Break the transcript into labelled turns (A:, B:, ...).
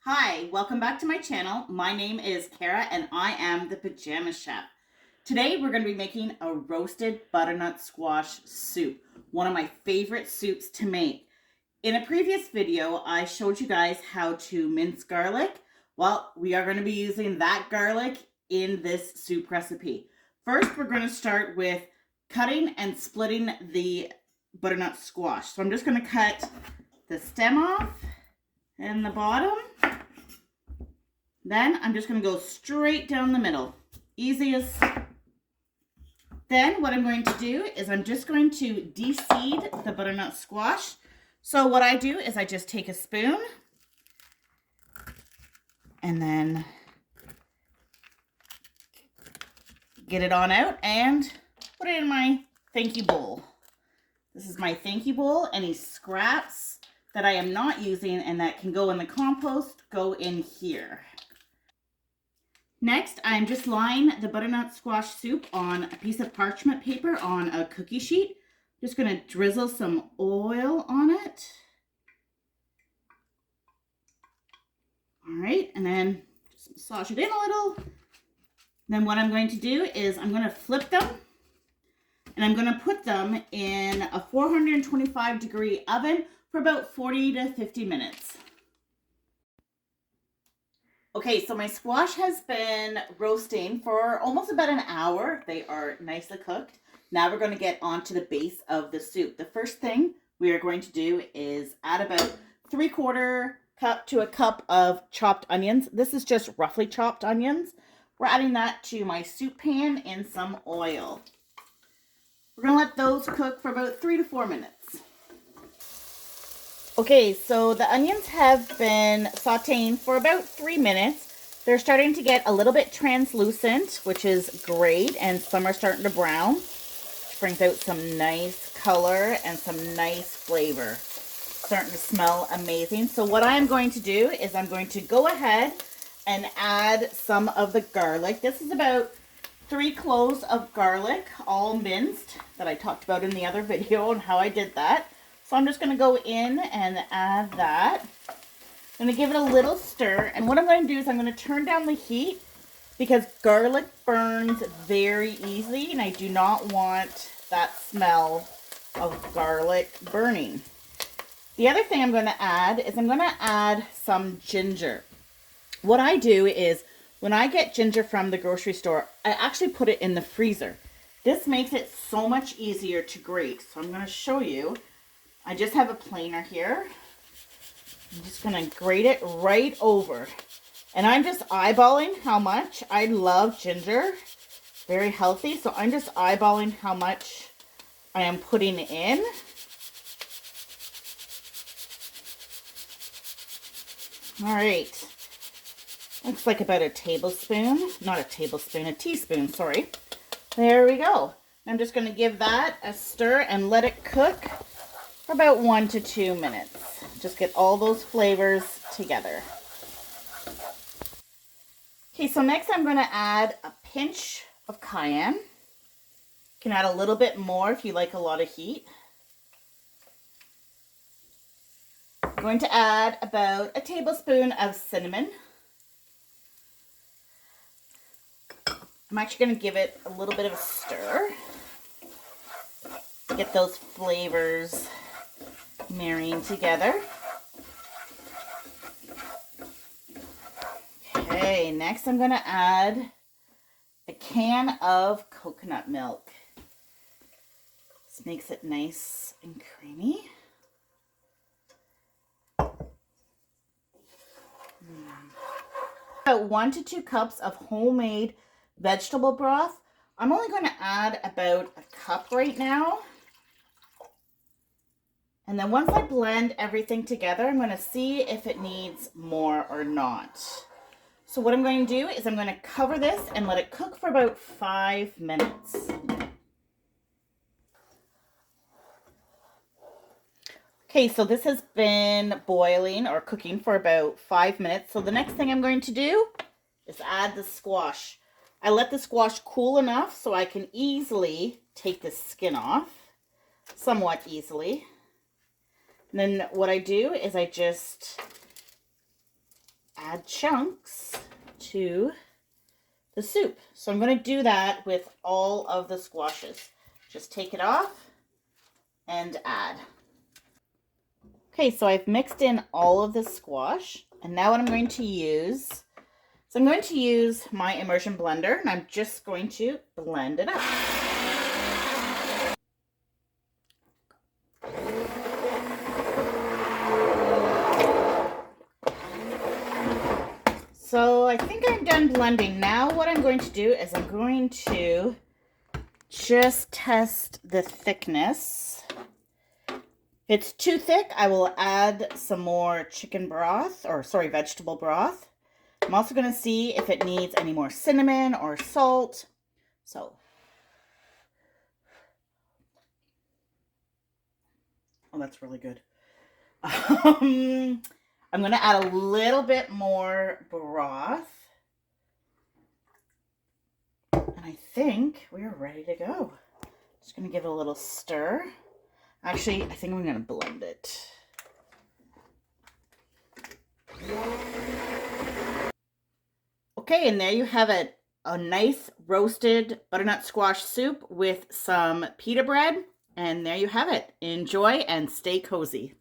A: Hi, welcome back to my channel. My name is Kara and I am the Pajama Chef. Today we're going to be making a roasted butternut squash soup, one of my favorite soups to make. In a previous video, I showed you guys how to mince garlic. Well, we are going to be using that garlic in this soup recipe. First, we're going to start with cutting and splitting the butternut squash. So I'm just going to cut the stem off and the bottom. Then I'm just going to go straight down the middle. Easiest. Then what I'm going to do is I'm just going to de-seed the butternut squash. So what I do is I just take a spoon and then get it on out and put it in my thank you bowl. This is my thank you bowl. Any scraps that I am not using and that can go in the compost go in here. Next, I'm just laying the butternut squash soup on a piece of parchment paper on a cookie sheet. Just going to drizzle some oil on it. All right, and then just massage it in a little. Then what I'm going to do is I'm going to flip them and I'm going to put them in a 425-degree oven for about 40 to 50 minutes. Okay, so my squash has been roasting for almost about an hour. They are nicely cooked. Now we're going to get onto the base of the soup. The first thing we are going to do is add about 3/4 cup to a cup of chopped onions. This is just roughly chopped onions. We're adding that to my soup pan in some oil. We're going to let those cook for about 3 to 4 minutes. Okay, so the onions have been sauteing for about 3 minutes. They're starting to get a little bit translucent, which is great, and some are starting to brown, which brings out some nice color and some nice flavor. Starting to smell amazing. So what I'm going to do is I'm going to go ahead and add some of the garlic. This is about 3 cloves of garlic, all minced, that I talked about in the other video on how I did that. So I'm just going to go in and add that. I'm going to give it a little stir. And what I'm going to do is I'm going to turn down the heat because garlic burns very easily. And I do not want that smell of garlic burning. The other thing I'm going to add is I'm going to add some ginger. What I do is when I get ginger from the grocery store, I actually put it in the freezer. This makes it so much easier to grate. So I'm going to show you. I just have a planer here. I'm just going to grate it right over. And I'm just eyeballing how much. I love ginger. Very healthy. So I'm just eyeballing how much I am putting in. All right. Looks like about a tablespoon. Not a tablespoon, a teaspoon, sorry. There we go. I'm just going to give that a stir and let it cook for about 1 to 2 minutes. Just get all those flavors together. Okay, so next I'm going to add a pinch of cayenne. You can add a little bit more if you like a lot of heat. I'm going to add about a tablespoon of cinnamon. I'm actually going to give it a little bit of a stir. Get those flavors marrying together. Okay, next I'm going to add a can of coconut milk. This makes it nice and creamy. About 1 to 2 cups of homemade vegetable broth. I'm only going to add about a cup right now. And then once I blend everything together, I'm going to see if it needs more or not. So what I'm going to do is I'm going to cover this and let it cook for about 5 minutes. Okay, so this has been boiling or cooking for about 5 minutes. So the next thing I'm going to do is add the squash. I let the squash cool enough so I can easily take the skin off, somewhat easily. And then what I do is I just add chunks to the soup. So I'm going to do that with all of the squashes. Just take it off and add. Okay, so I've mixed in all of the squash, and now what I'm going to use, so I'm going to use my immersion blender, and I'm just going to blend it up. So I think I'm done blending. Now what I'm going to do is I'm going to just test the thickness. If it's too thick, I will add some more chicken broth, or sorry, vegetable broth. I'm also going to see if it needs any more cinnamon or salt. So, oh, that's really good. I'm going to add a little bit more broth. And I think we're ready to go. Just going to give it a little stir. Actually, I think I'm going to blend it. Okay, and there you have it. A nice roasted butternut squash soup with some pita bread. And there you have it. Enjoy and stay cozy.